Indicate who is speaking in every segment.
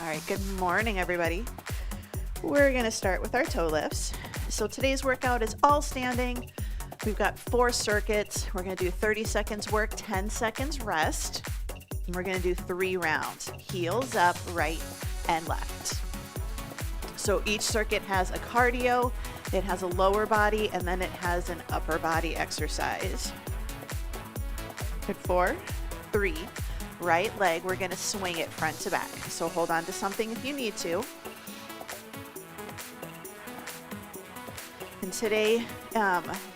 Speaker 1: All right, good morning, everybody. We're going to start with our toe lifts. So today's workout is all standing. We've got 4 circuits. We're going to do 30 seconds work, 10 seconds rest. And we're going to do 3 rounds, heels up, right and left. So each circuit has a cardio, it has a lower body, and then it has an upper body exercise. Good, 4, 3, right leg, we're going to swing it front to back. So hold on to something if you need to. And today,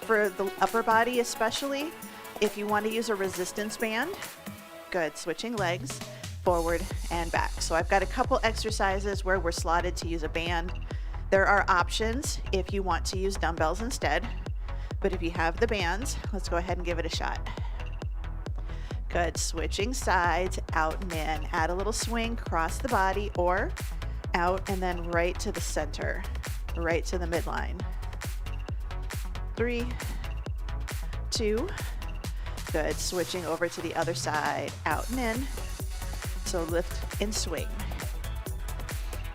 Speaker 1: for the upper body especially, if you want to use a resistance band, good, switching legs, forward and back. So I've got a couple exercises where we're slotted to use a band. There are options if you want to use dumbbells instead, but if you have the bands, let's go ahead and give it a shot. Good, switching sides, out and in. Add a little swing, cross the body, or out and then right to the center, right to the midline. 3, 2, good, switching over to the other side, out and in. So lift and swing.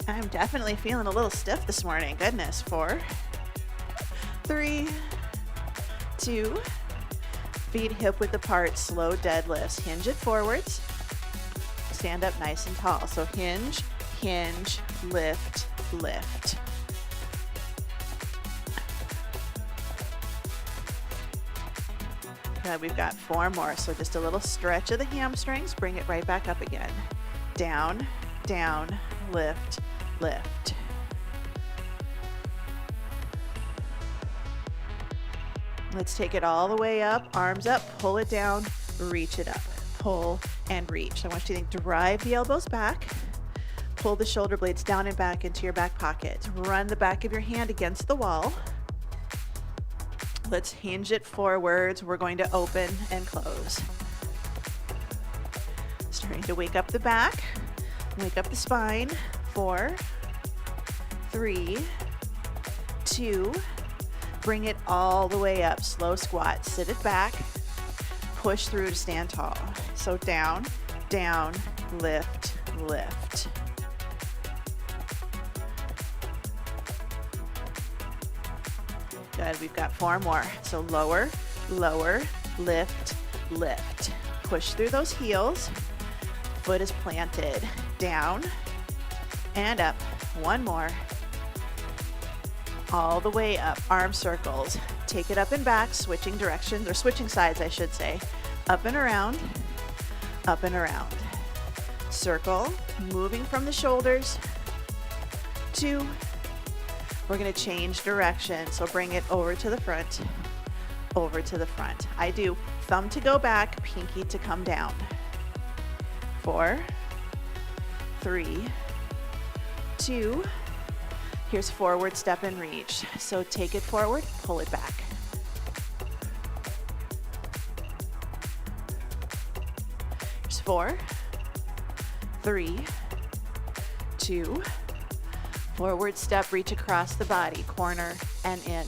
Speaker 1: I'm definitely feeling a little stiff this morning, goodness. 4, 3, 2, feet hip width apart, slow deadlifts. Hinge it forwards. Stand up nice and tall. So hinge, hinge, lift, lift. Good, we've got 4 more. So just a little stretch of the hamstrings. Bring it right back up again. Down, down, lift, lift. Let's take it all the way up, arms up, pull it down, reach it up, pull and reach. I want you to drive the elbows back, pull the shoulder blades down and back into your back pocket. Run the back of your hand against the wall. Let's hinge it forwards. We're going to open and close. Starting to wake up the back, wake up the spine. 4, 3, 2, bring it all the way up. Slow squat, sit it back, push through to stand tall. So down, down, lift, lift. Good, we've got 4 more. So lower, lower, lift, lift. Push through those heels. Foot is planted. Down and up. 1 more. All the way up. Arm circles. Take it up and back, switching directions, or switching sides, I should say. Up and around, up and around. Circle, moving from the shoulders. 2. We're going to change direction. So bring it over to the front, over to the front. I do thumb to go back, pinky to come down. 4, 3, 2, here's forward step and reach. So take it forward, pull it back. Here's 4, 3, 2, forward step, reach across the body, corner and in,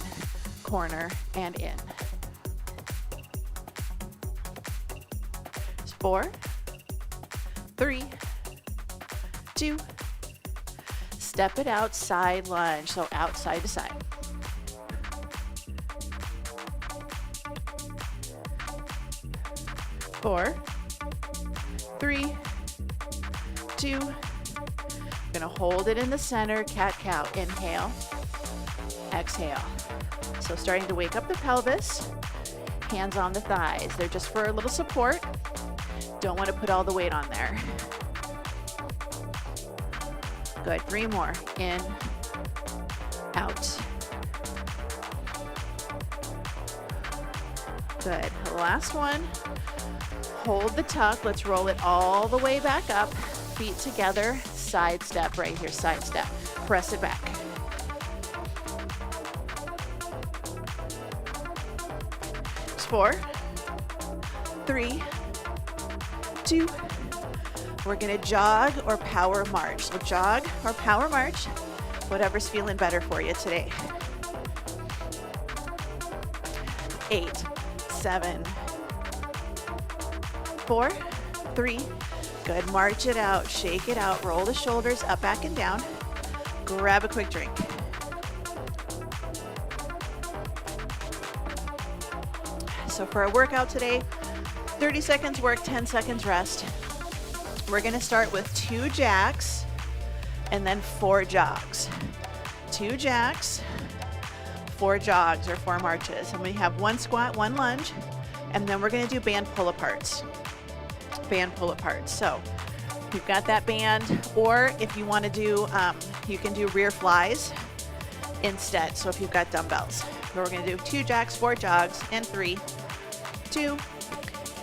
Speaker 1: corner and in. Here's 4, 3, 2, step it out, side lunge, so out side to side. 4, 3, 2, gonna hold it in the center, cat-cow, inhale, exhale. So starting to wake up the pelvis, hands on the thighs. They're just for a little support. Don't want to put all the weight on there. Good, 3 more, in, out. Good, last one. Hold the tuck, let's roll it all the way back up. Feet together, side step right here, side step. Press it back. It's 4, 3, 2, we're gonna jog or power march. So jog or power march, whatever's feeling better for you today. 8, 7, 4, 3, Good, march it out, shake it out, roll the shoulders up, back, and down. Grab a quick drink. So for our workout today, 30 seconds work, 10 seconds rest. We're gonna start with 2 jacks and then 4 jogs. 2 jacks, 4 jogs or 4 marches. And we have 1 squat, 1 lunge, and then we're gonna do band pull-aparts. Band pull-aparts. So you've got that band, or if you wanna do, you can do rear flies instead. So if you've got dumbbells. So we're gonna do 2 jacks, 4 jogs, and 3, 2,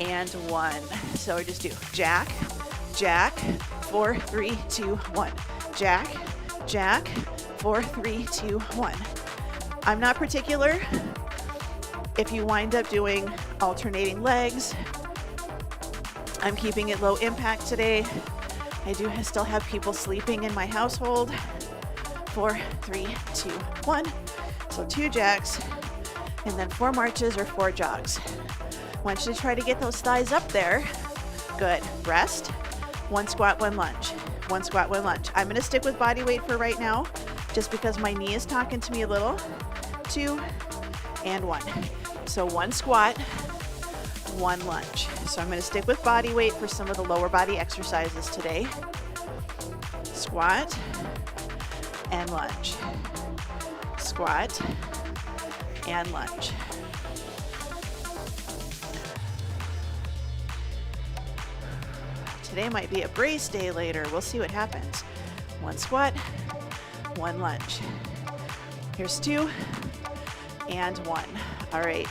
Speaker 1: and 1. So we just do jack, jack, 4, 3, 2, 1. Jack, jack, 4, 3, 2, 1. I'm not particular if you wind up doing alternating legs. I'm keeping it low impact today. I do still have people sleeping in my household. 4, 3, 2, 1. So 2 jacks and then 4 marches or 4 jogs. I want you to try to get those thighs up there. Good. Rest. 1 squat, 1 lunge. 1 squat, 1 lunge. I'm going to stick with body weight for right now, just because my knee is talking to me a little. 2 and 1. So 1 squat, 1 lunge. So I'm going to stick with body weight for some of the lower body exercises today. Squat and lunge. Squat and lunge. Today might be a brace day later. We'll see what happens. 1 squat, 1 lunge. Here's 2 and 1. All right.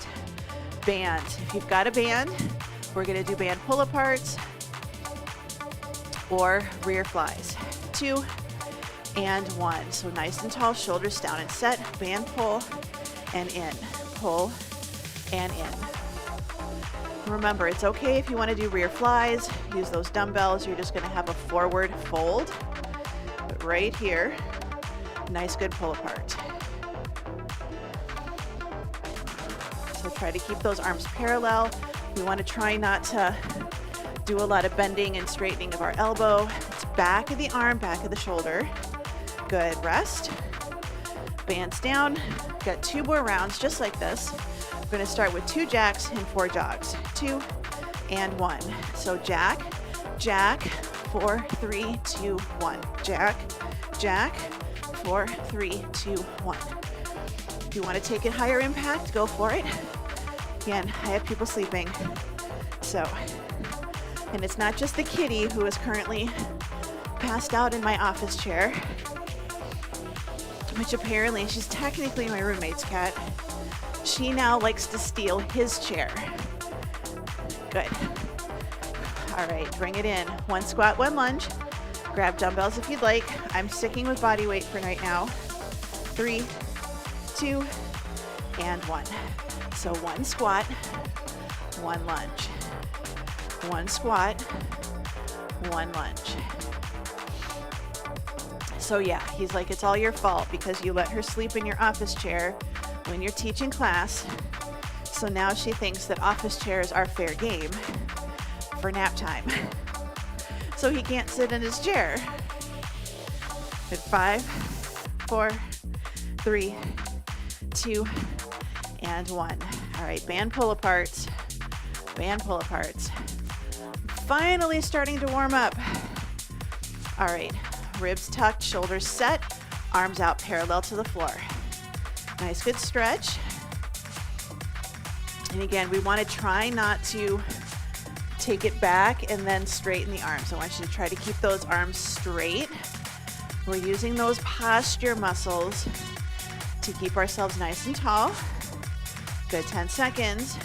Speaker 1: Band. If you've got a band, we're going to do band pull-aparts or rear flies. 2 and 1. So nice and tall, shoulders down and set. Band pull and in. Pull and in. Remember, it's okay if you want to do rear flies, use those dumbbells. You're just going to have a forward fold. But right here, nice good pull apart. So try to keep those arms parallel. We want to try not to do a lot of bending and straightening of our elbow. It's back of the arm, back of the shoulder. Good, rest. Bands down. Got 2 more rounds just like this. We're going to start with 2 jacks and 4 jogs. 2 and 1. So jack, jack, 4, 3, 2, 1. Jack, jack, 4, 3, 2, 1. If you want to take it higher impact, go for it. Again, I have people sleeping. So, and it's not just the kitty who is currently passed out in my office chair, which apparently she's technically my roommate's cat. She now likes to steal his chair. Good. All right, bring it in. 1 squat, 1 lunge. Grab dumbbells if you'd like. I'm sticking with body weight for right now. 3, 2, and 1. So 1 squat, 1 lunge. 1 squat, 1 lunge. So yeah, he's like, it's all your fault because you let her sleep in your office chair when you're teaching class. So now she thinks that office chairs are fair game for nap time. So he can't sit in his chair. At 5, 4, 3, 2, and 1. All right, band pull-aparts. Band pull-aparts. Finally starting to warm up. All right, ribs tucked, shoulders set, arms out parallel to the floor. Nice, good stretch. And again, we want to try not to take it back and then straighten the arms. I want you to try to keep those arms straight. We're using those posture muscles to keep ourselves nice and tall. Good, 10 seconds.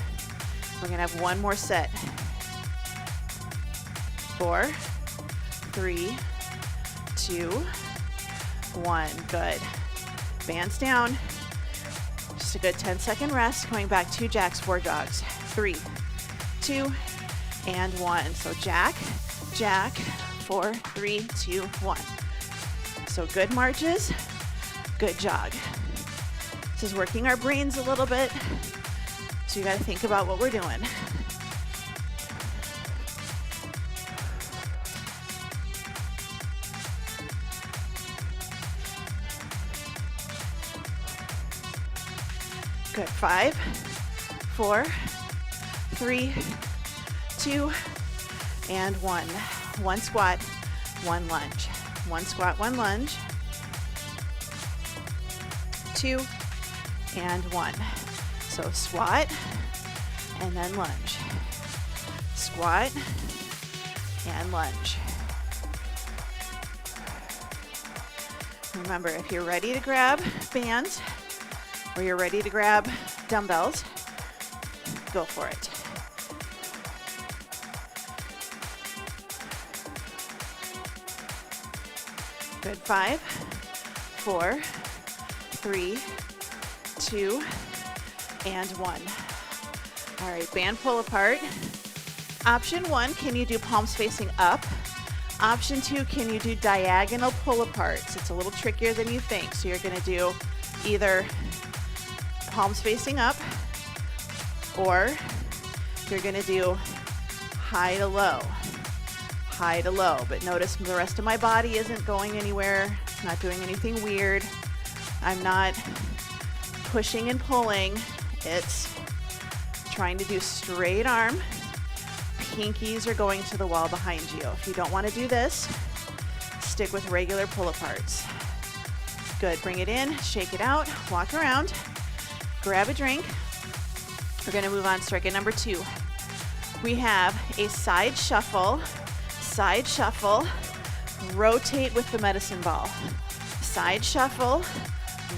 Speaker 1: We're gonna have 1 more set. 4, 3, 2, 1. Good. Bands down. Just a good 10-second rest. Going back 2 jacks, 4 jogs. 3, 2, and 1. So jack, jack, 4, 3, 2, 1. So good marches, good jog. This is working our brains a little bit. So you got to think about what we're doing. Good. 5, 4, 3, 2, and 1. One squat, one lunge. One squat, one lunge. 2, and 1. So squat, and then lunge. Squat, and lunge. Remember, if you're ready to grab bands, or you're ready to grab dumbbells, go for it. Good. 5, 4, 3, 2, and 1. All right, band pull apart. Option 1, can you do palms facing up? Option 2, can you do diagonal pull aparts? It's a little trickier than you think. So you're gonna do either palms facing up, or you're gonna do high to low. High to low, but notice the rest of my body isn't going anywhere. It's not doing anything weird. I'm not pushing and pulling. It's trying to do straight arm. Pinkies are going to the wall behind you. If you don't want to do this, stick with regular pull aparts. Good. Bring it in, shake it out, walk around, grab a drink. We're going to move on to circuit number 2. We have a side shuffle, rotate with the medicine ball. Side shuffle,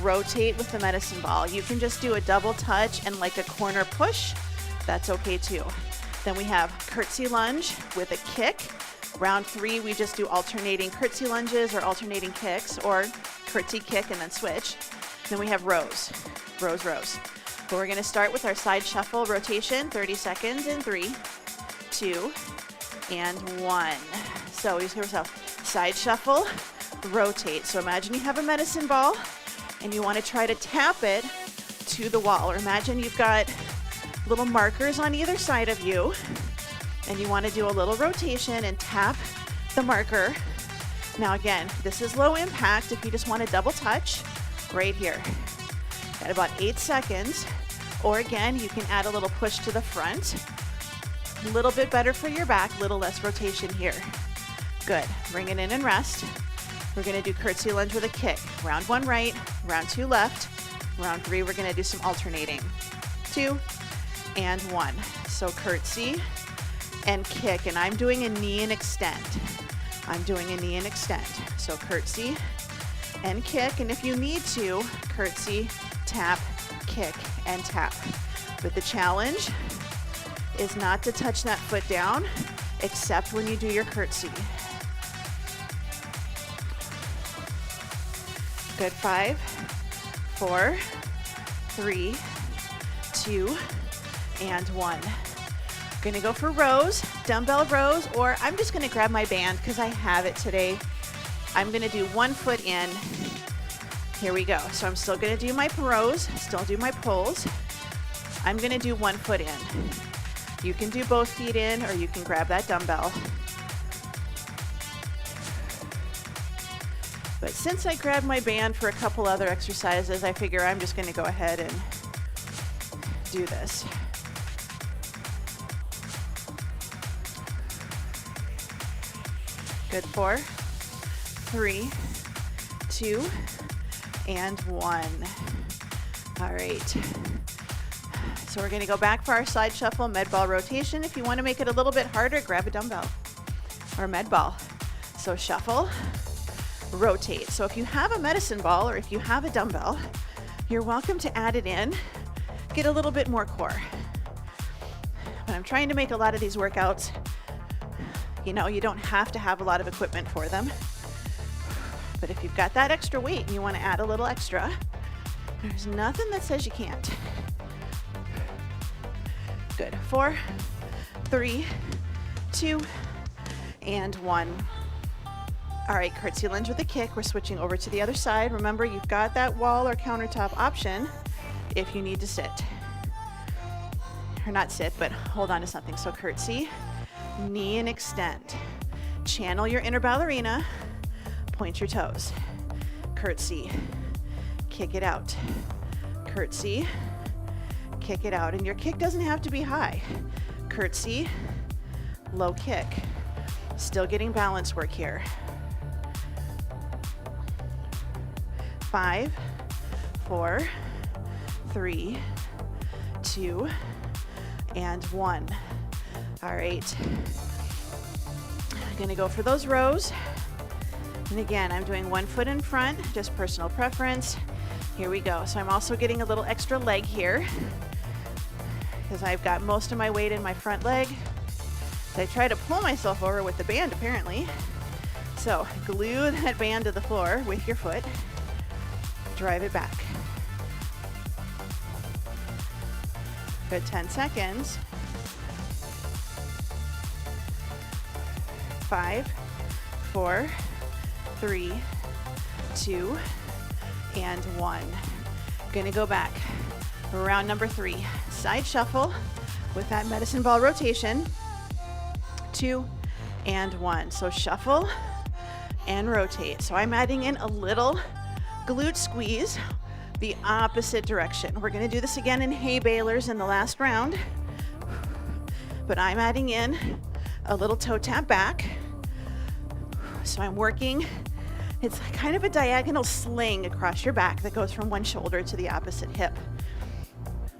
Speaker 1: rotate with the medicine ball. You can just do a double touch and like a corner push. That's okay too. Then we have curtsy lunge with a kick. Round 3, we just do alternating curtsy lunges or alternating kicks, or curtsy kick and then switch. Then we have rows. But we're going to start with our side shuffle rotation, 30 seconds in 3, 2, and 1. So you see yourself, side shuffle, rotate. So imagine you have a medicine ball and you want to try to tap it to the wall, or imagine you've got little markers on either side of you and you want to do a little rotation and tap the marker. Now again, this is low impact. If you just want to double touch, right here. Got about 8 seconds. Or again, you can add a little push to the front. A little bit better for your back, a little less rotation here. Good. Bring it in and rest. We're going to do curtsy lunge with a kick. Round 1 right, round 2 left. Round 3, we're going to do some alternating. 2 and 1. So curtsy and kick, and I'm doing a knee and extend. So curtsy and kick, and if you need to, curtsy, tap, kick, and tap. But the challenge is not to touch that foot down, except when you do your curtsy. Good. 5, 4, 3, 2, and 1. Gonna go for rows, dumbbell rows, or I'm just gonna grab my band because I have it today. I'm gonna do 1 foot in. Here we go. So I'm still gonna do my rows, still do my pulls. I'm gonna do 1 foot in. You can do both feet in, or you can grab that dumbbell. But since I grabbed my band for a couple other exercises, I figure I'm just gonna go ahead and do this. Good. 4, 3, 2, and 1. All right. So we're going to go back for our side shuffle med ball rotation. If you want to make it a little bit harder, grab a dumbbell or med ball. So shuffle, rotate. So if you have a medicine ball or if you have a dumbbell, you're welcome to add it in, get a little bit more core. But I'm trying to make a lot of these workouts, you know, you don't have to have a lot of equipment for them. But if you've got that extra weight and you want to add a little extra, there's nothing that says you can't. Good. 4, 3, 2, and 1. All right, curtsy lunge with a kick. We're switching over to the other side. Remember, you've got that wall or countertop option if you need to sit. Or not sit, but hold on to something. So curtsy, knee and extend. Channel your inner ballerina. Point your toes. Curtsy, kick it out. Curtsy, kick it out. And your kick doesn't have to be high. Curtsy, low kick. Still getting balance work here. 5, 4, 3, 2, and 1. All right. I'm gonna go for those rows. And again, I'm doing one foot in front, just personal preference. Here we go. So I'm also getting a little extra leg here because I've got most of my weight in my front leg. So I try to pull myself over with the band apparently. So glue that band to the floor with your foot. Drive it back. Good 10 seconds. 5, 4, 3, 2, and 1. Gonna go back. Round number 3. Side shuffle with that medicine ball rotation. 2 and 1. So shuffle and rotate. So I'm adding in a little glute squeeze the opposite direction. We're gonna do this again in hay balers in the last round, but I'm adding in a little toe tap back. So I'm working, it's kind of a diagonal sling across your back that goes from one shoulder to the opposite hip.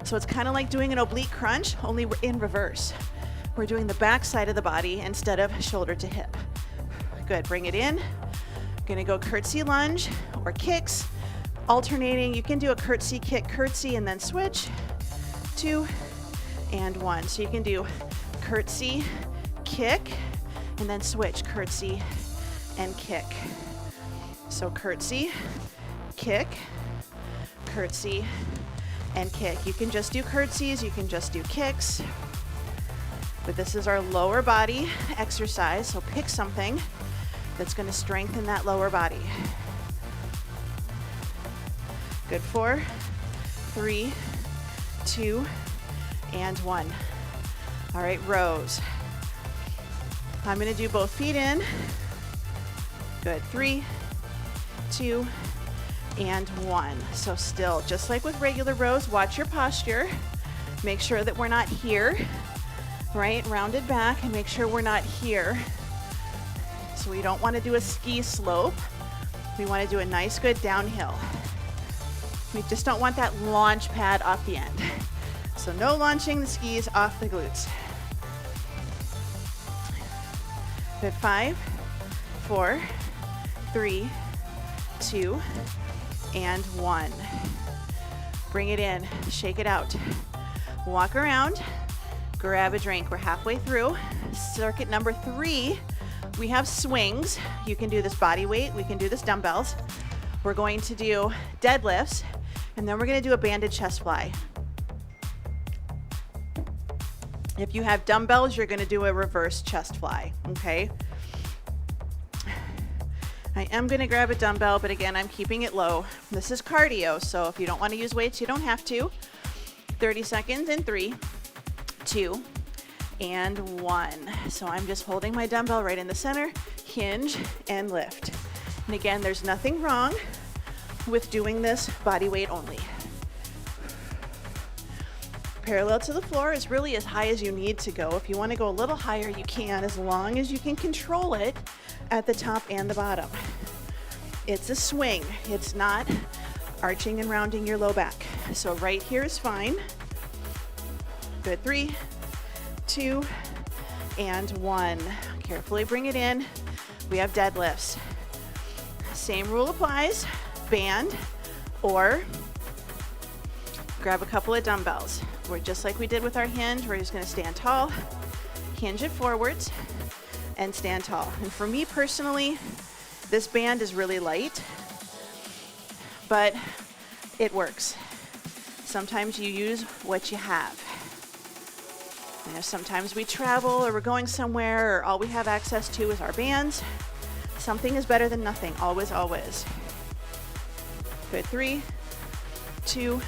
Speaker 1: So it's kind of like doing an oblique crunch, only in reverse. We're doing the back side of the body instead of shoulder to hip. Good, bring it in. Gonna go curtsy lunge or kicks, alternating. You can do a curtsy, kick, curtsy, and then switch. 2 and 1. So you can do curtsy, kick, and then switch, curtsy, and kick. So curtsy, kick, curtsy, and kick. You can just do curtsies, you can just do kicks, but this is our lower body exercise, so pick something that's going to strengthen that lower body. Good. 4, 3, 2, and 1. All right, rows. I'm going to do both feet in. Good. 3, 2, and 1. So still, just like with regular rows, watch your posture. Make sure that we're not here, right? Rounded back, and make sure we're not here. So we don't want to do a ski slope. We want to do a nice, good downhill. We just don't want that launch pad off the end. So no launching the skis off the glutes. Good. 5, 4, 3, 2, and 1. Bring it in, shake it out. Walk around, grab a drink. We're halfway through. Circuit number 3, we have swings. You can do this body weight, we can do this dumbbells. We're going to do deadlifts, and then we're going to do a banded chest fly. If you have dumbbells, you're going to do a reverse chest fly, okay? I am going to grab a dumbbell, but again, I'm keeping it low. This is cardio, so if you don't want to use weights, you don't have to. 30 seconds in 3, 2, and 1. So I'm just holding my dumbbell right in the center, hinge, and lift. And again, there's nothing wrong with doing this body weight only. Parallel to the floor is really as high as you need to go. If you want to go a little higher, you can, as long as you can control it at the top and the bottom. It's a swing. It's not arching and rounding your low back. So right here is fine. Good. 3, 2, and 1. Carefully bring it in. We have deadlifts. Same rule applies. Band or grab a couple of dumbbells. We're just like we did with our hinge. We're just going to stand tall, hinge it forwards, and stand tall. And for me personally, this band is really light, but it works. Sometimes you use what you have. You know, sometimes we travel or we're going somewhere or all we have access to is our bands. Something is better than nothing, always, always. Good. 3, 2,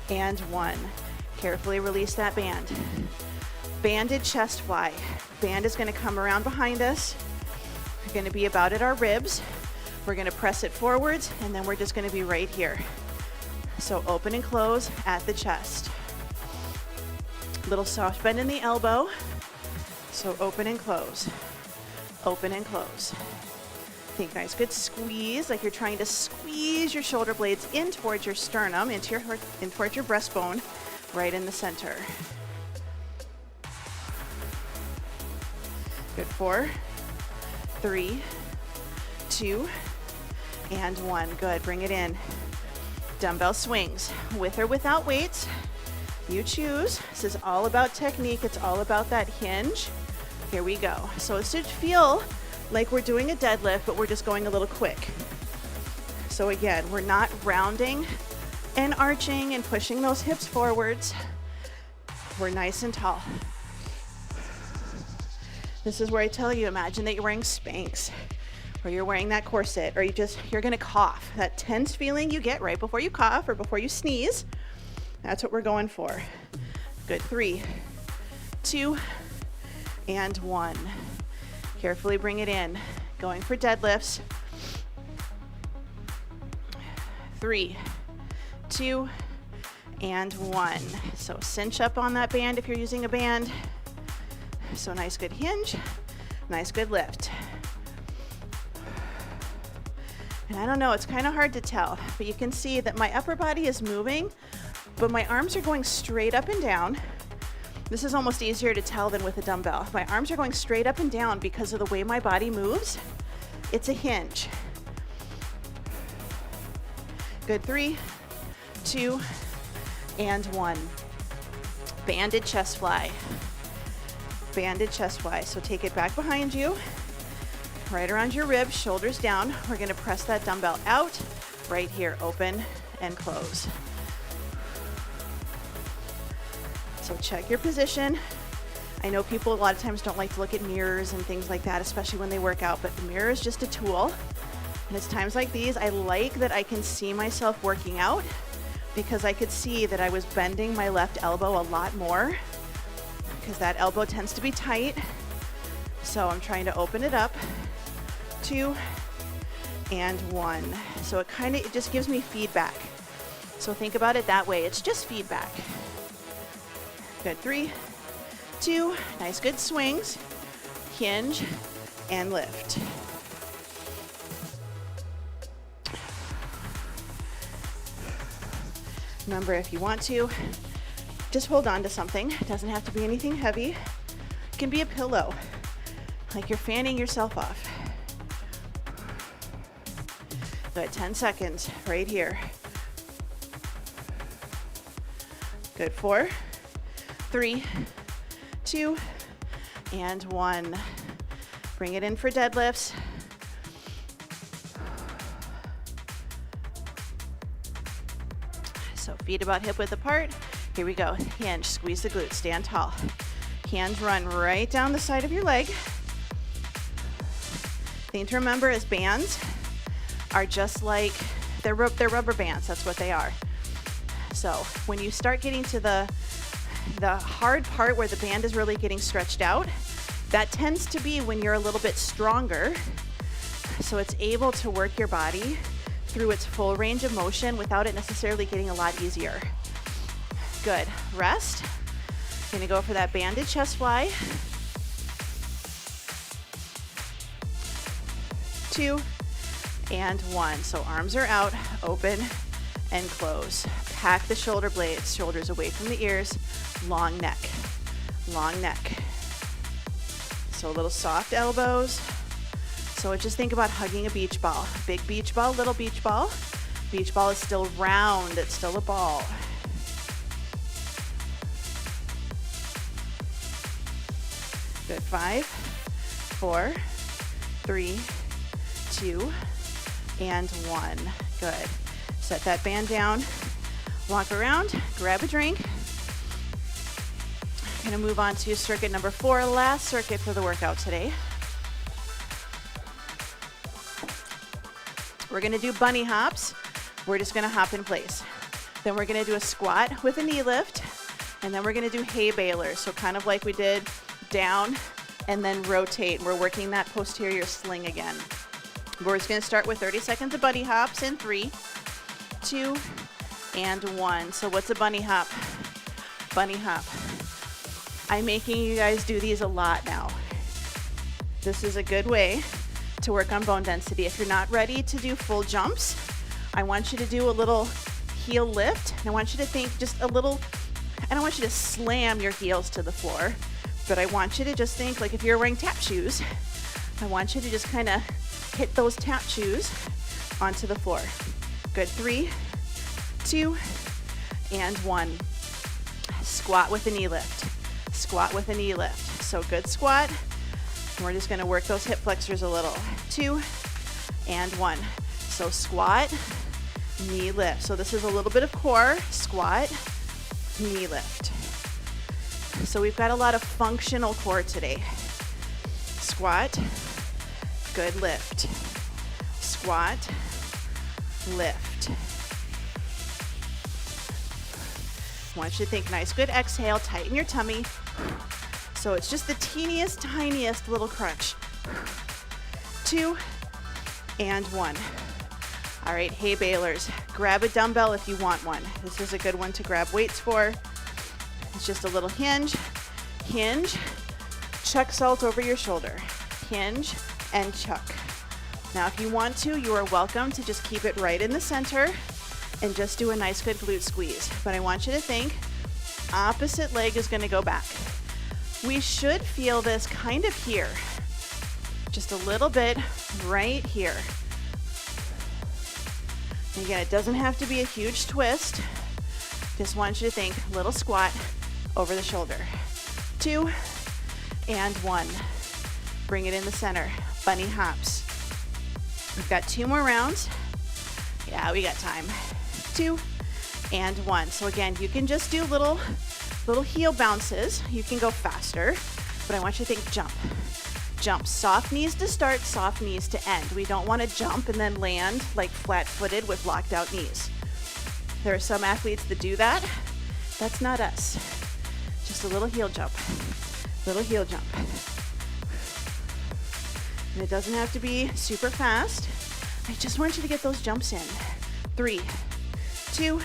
Speaker 1: and 1. Carefully release that band. Banded chest fly. Band is going to come around behind us. We're going to be about at our ribs. We're going to press it forwards, and then we're just going to be right here. So open and close at the chest. Little soft bend in the elbow. So open and close. Open and close. Think nice, good squeeze, like you're trying to squeeze your shoulder blades in towards your sternum, in towards your breastbone, right in the center. Good, 4, 3, 2, and 1. Good, bring it in. Dumbbell swings, with or without weights. You choose. This is all about technique. It's all about that hinge. Here we go. So it should feel like we're doing a deadlift, but we're just going a little quick. So again, we're not rounding and arching and pushing those hips forwards. We're nice and tall. This is where I tell you, imagine that you're wearing Spanx, or you're wearing that corset, or you're gonna cough. That tense feeling you get right before you cough or before you sneeze, that's what we're going for. Good, 3, 2, and 1. Carefully bring it in. Going for deadlifts. 3, 2, and 1. So cinch up on that band if you're using a band. So nice, good hinge. Nice, good lift. And I don't know, it's kind of hard to tell, but you can see that my upper body is moving, but my arms are going straight up and down. This is almost easier to tell than with a dumbbell. My arms are going straight up and down because of the way my body moves. It's a hinge. Good, 3, 2, and 1. Banded chest fly. Banded chest fly. So take it back behind you, right around your ribs, shoulders down. We're gonna press that dumbbell out, right here, open and close. So check your position. I know people a lot of times don't like to look at mirrors and things like that, especially when they work out, but the mirror is just a tool. And it's times like these, I like that I can see myself working out, because I could see that I was bending my left elbow a lot more, because that elbow tends to be tight. So I'm trying to open it up. 2, and 1. So it just gives me feedback. So think about it that way. It's just feedback. Good, 3, 2, nice good swings, hinge, and lift. Remember, if you want to, just hold on to something. It doesn't have to be anything heavy. It can be a pillow, like you're fanning yourself off. Good, 10 seconds right here. Good, 4, 3, 2, and 1. Bring it in for deadlifts. So feet about hip width apart. Here we go. Hinge, squeeze the glutes, stand tall. Hands run right down the side of your leg. Thing to remember is bands are just like, they're rubber bands, that's what they are. So when you start getting to the hard part where the band is really getting stretched out, that tends to be when you're a little bit stronger, so it's able to work your body through its full range of motion without it necessarily getting a lot easier. Good, rest. Gonna go for that banded chest fly. 2, and 1. So arms are out, open and close. Pack the shoulder blades, shoulders away from the ears, long neck, long neck. So a little soft elbows. So just think about hugging a beach ball. Big beach ball, little beach ball. Beach ball is still round, it's still a ball. Good, 5, 4, 3, 2, and 1. Good. Set that band down, walk around, grab a drink. Gonna move on to circuit number 4, last circuit for the workout today. We're gonna do bunny hops. We're just gonna hop in place. Then we're gonna do a squat with a knee lift, and then we're gonna do hay balers. So kind of like we did down and then rotate. We're working that posterior sling again. We're just gonna start with 30 seconds of bunny hops in 3, 2, and 1. So what's a bunny hop? Bunny hop. I'm making you guys do these a lot now. This is a good way to work on bone density. If you're not ready to do full jumps, I want you to do a little heel lift. And I want you to think just a little, I don't want you to slam your heels to the floor, but I want you to just think like if you're wearing tap shoes, I want you to just kind of hit those tap shoes onto the floor. Good, 3, 2, and 1. Squat with a knee lift. Squat with a knee lift. So good squat. And we're just gonna work those hip flexors a little. 2, and 1. So squat, knee lift. So this is a little bit of core, squat, knee lift. So we've got a lot of functional core today. Squat, good lift. Squat, lift. I want you to think nice, good exhale, tighten your tummy. So it's just the teeniest, tiniest little crunch. 2, and 1. All right, hey Bailers, grab a dumbbell if you want one. This is a good one to grab weights for. It's just a little hinge, hinge, chuck salt over your shoulder, hinge, and chuck. Now if you want to, you are welcome to just keep it right in the center and just do a nice good glute squeeze. But I want you to think, opposite leg is gonna go back. We should feel this kind of here, just a little bit right here. Again, it doesn't have to be a huge twist. Just want you to think, little squat over the shoulder. 2, and 1. Bring it in the center, bunny hops. We've got 2 more rounds. Yeah, we got time. 2, and 1. So again, you can just do little heel bounces. You can go faster, but I want you to think jump. Jump, soft knees to start, soft knees to end. We don't want to jump and then land like flat-footed with locked out knees. There are some athletes that do that. That's not us. Just a little heel jump, little heel jump. And it doesn't have to be super fast. I just want you to get those jumps in. 3, 2,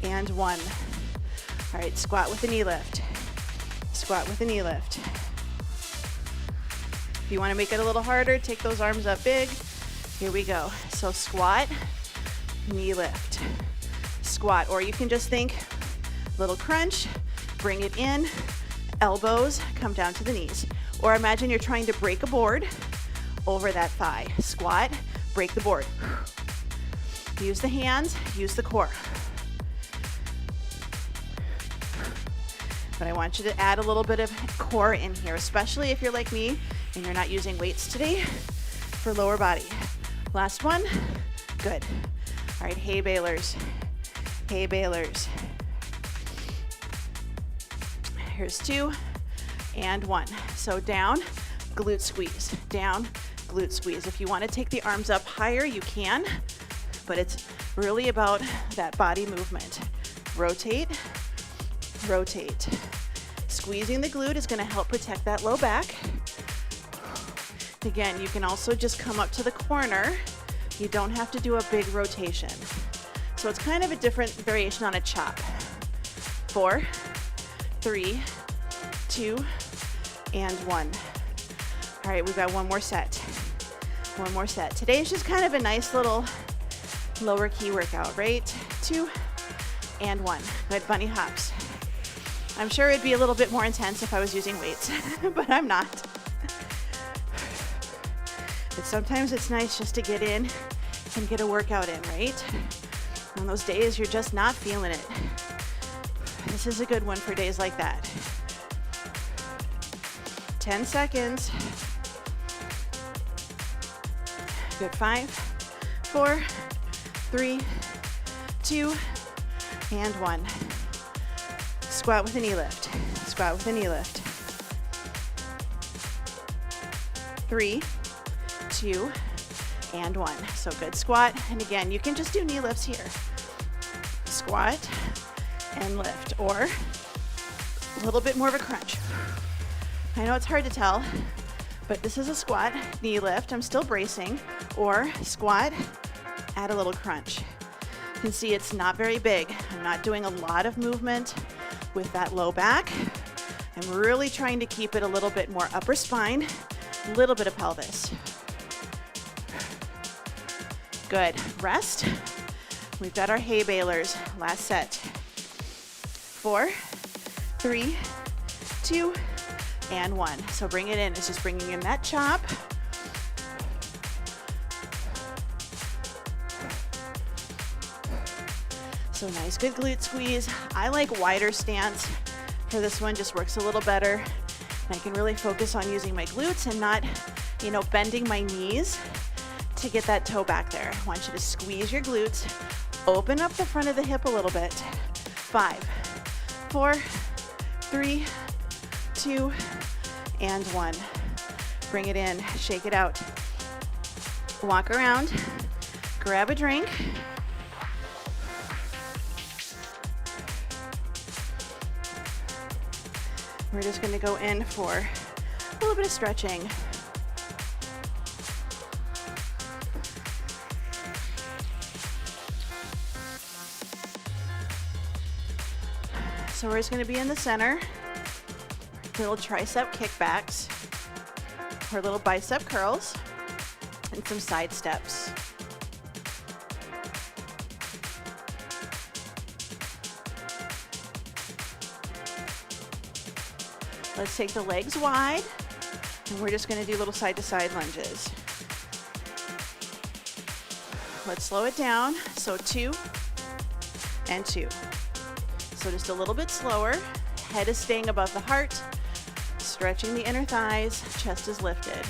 Speaker 1: and 1. All right, squat with a knee lift. Squat with a knee lift. If you want to make it a little harder, take those arms up big. Here we go. So squat, knee lift. Squat, or you can just think little crunch, bring it in, elbows come down to the knees. Or imagine you're trying to break a board over that thigh. Squat, break the board. Use the hands, use the core. But I want you to add a little bit of core in here, especially if you're like me and you're not using weights today for lower body. Last one, good. All right, hey Bailers, hey Bailers. Here's 2, and 1. So down, glute squeeze, down, glute squeeze. If you want to take the arms up higher, you can, but it's really about that body movement. Rotate, rotate. Squeezing the glute is going to help protect that low back. Again, you can also just come up to the corner. You don't have to do a big rotation. So it's kind of a different variation on a chop. 4, 3, 2, and 1. All right, we've got one more set. One more set. Today's just kind of a nice little lower key workout, right? 2, and 1. Good, bunny hops. I'm sure it'd be a little bit more intense if I was using weights, but I'm not. But sometimes it's nice just to get in and get a workout in, right? On those days you're just not feeling it. This is a good one for days like that. 10 seconds. Good, 5, 4, 3, 2, and 1. Squat with a knee lift. Squat with a knee lift. 3, 2, and 1. So good squat. And again, you can just do knee lifts here. Squat and lift, or a little bit more of a crunch. I know it's hard to tell, but this is a squat, knee lift. I'm still bracing, or squat, add a little crunch. You can see it's not very big. I'm not doing a lot of movement with that low back. I'm really trying to keep it a little bit more upper spine, a little bit of pelvis. Good. Rest. We've got our hay balers. Last set. 4, 3, 2, and 1. So bring it in. It's just bringing in that chop. So nice, good glute squeeze. I like wider stance for this one, just works a little better. And I can really focus on using my glutes and not, bending my knees to get that toe back there. I want you to squeeze your glutes, open up the front of the hip a little bit. 5, 4, 3, 2, and 1. Bring it in, shake it out. Walk around, grab a drink. We're just going to go in for a little bit of stretching. So we're just going to be in the center, little tricep kickbacks, or little bicep curls, and some side steps. Let's take the legs wide, and we're just going to do little side-to-side lunges. Let's slow it down. So 2 and 2. So just a little bit slower. Head is staying above the heart, stretching the inner thighs, chest is lifted.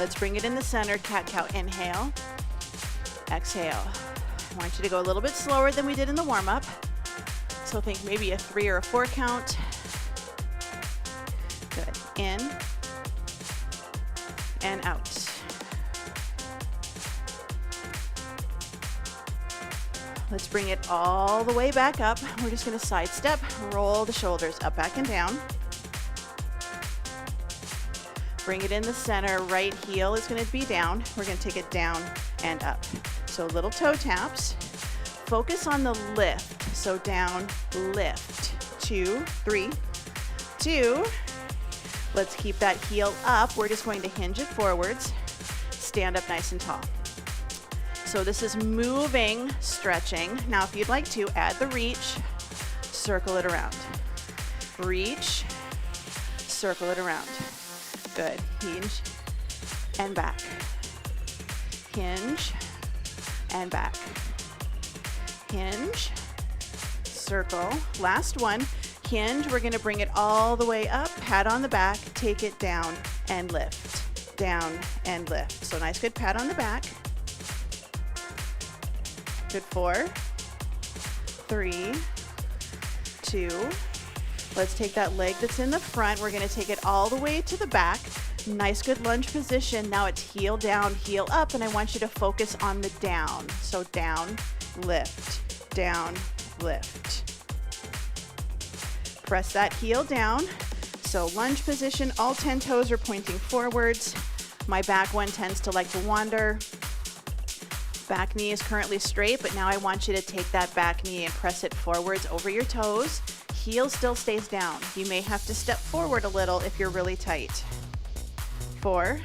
Speaker 1: Let's bring it in the center, cat-cow. Inhale, exhale. I want you to go a little bit slower than we did in the warm-up. So think maybe a 3 or a 4 count. Good. In and out. Let's bring it all the way back up. We're just going to side step, roll the shoulders up, back, and down. Bring it in the center. Right heel is going to be down. We're going to take it down and up. So little toe taps. Focus on the lift. So down, lift. 2, 3, 2. Let's keep that heel up. We're just going to hinge it forwards. Stand up nice and tall. So this is moving, stretching. Now if you'd like to, add the reach, circle it around. Reach, circle it around. Good. Hinge and back. Hinge and back. Hinge, circle. Last one. Hinge. We're going to bring it all the way up, pat on the back, take it down and lift. Down and lift. So nice, good pat on the back. Good. 4, 3, 2. Let's take that leg that's in the front. We're going to take it all the way to the back. Nice, good lunge position. Now it's heel down, heel up, and I want you to focus on the down. So down, lift, down, lift. Press that heel down. So lunge position, all 10 toes are pointing forwards. My back one tends to like to wander. Back knee is currently straight, but now I want you to take that back knee and press it forwards over your toes. Heel still stays down. You may have to step forward a little if you're really tight. 4,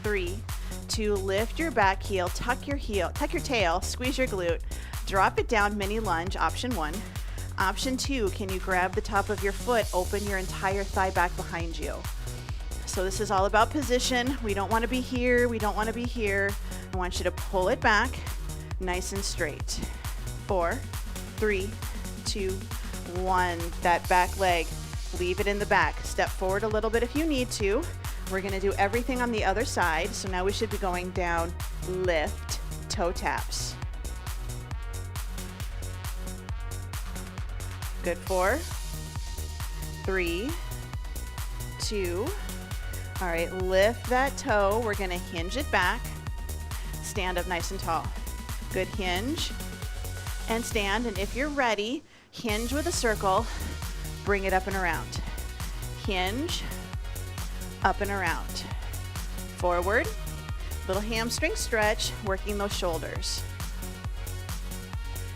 Speaker 1: 3, 2, lift your back heel, tuck your tail, squeeze your glute, drop it down, mini lunge, option 1. Option 2, can you grab the top of your foot, open your entire thigh back behind you. So this is all about position. We don't want to be here, we don't want to be here. I want you to pull it back, nice and straight. 4, 3, 2, 1. That back leg, leave it in the back. Step forward a little bit if you need to. We're going to do everything on the other side. So now we should be going down, lift, toe taps. Good. 4, 3, 2. All right, lift that toe. We're going to hinge it back. Stand up nice and tall. Good. Hinge and stand. And if you're ready, hinge with a circle, bring it up and around. Hinge, up and around. Forward, little hamstring stretch, working those shoulders.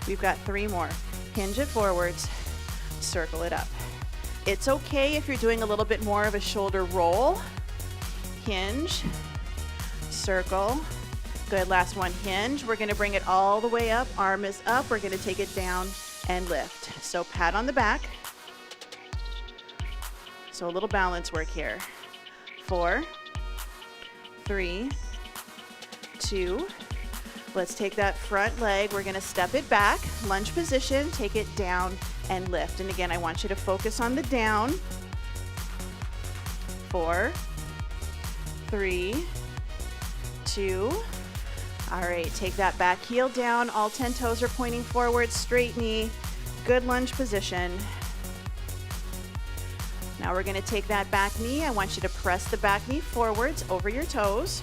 Speaker 1: We've got 3 more. Hinge it forwards, circle it up. It's okay if you're doing a little bit more of a shoulder roll. Hinge, circle. Good, last one, hinge. We're gonna bring it all the way up, arm is up. We're gonna take it down and lift. So pat on the back. So a little balance work here. 4, 3, 2. Let's take that front leg. We're gonna step it back, lunge position, take it down and lift. And again, I want you to focus on the down. 4, 3, 2. All right, take that back heel down. All 10 toes are pointing forward, straight knee. Good lunge position. Now we're gonna take that back knee. I want you to press the back knee forwards over your toes.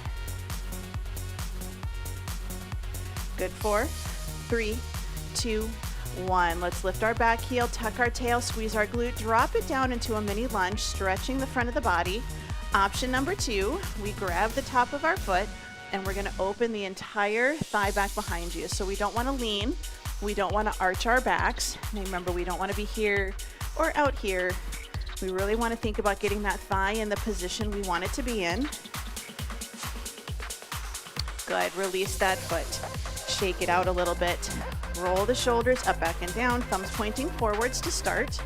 Speaker 1: Good, 4, 3, 2, 1. Let's lift our back heel, tuck our tail, squeeze our glute, drop it down into a mini lunge, stretching the front of the body. Option number 2, we grab the top of our foot and we're gonna open the entire thigh back behind you. So we don't wanna lean, we don't wanna arch our backs. And remember, we don't wanna be here or out here. We really wanna think about getting that thigh in the position we want it to be in. Good, release that foot. Shake it out a little bit. Roll the shoulders up, back, and down. Thumbs pointing forwards to start.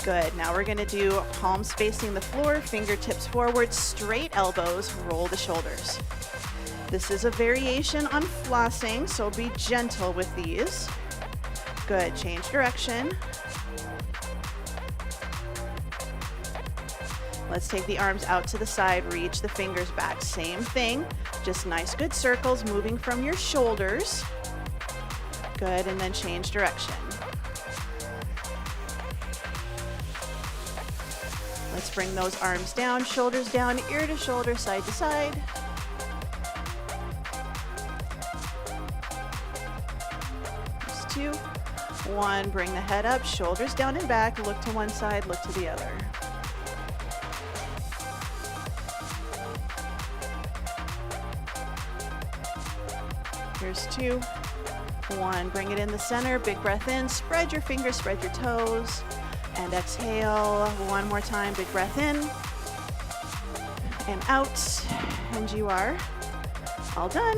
Speaker 1: Good, now we're gonna do palms facing the floor, fingertips forward, straight elbows, roll the shoulders. This is a variation on flossing, so be gentle with these. Good, change direction. Let's take the arms out to the side, reach the fingers back. Same thing, just nice good circles moving from your shoulders. Good, and then change direction. Let's bring those arms down, shoulders down, ear to shoulder, side to side. Just 2, 1, bring the head up, shoulders down and back, look to one side, look to the other. Here's 2, 1, bring it in the center, big breath in, spread your fingers, spread your toes. And exhale, one more time, big breath in and out, and you are all done.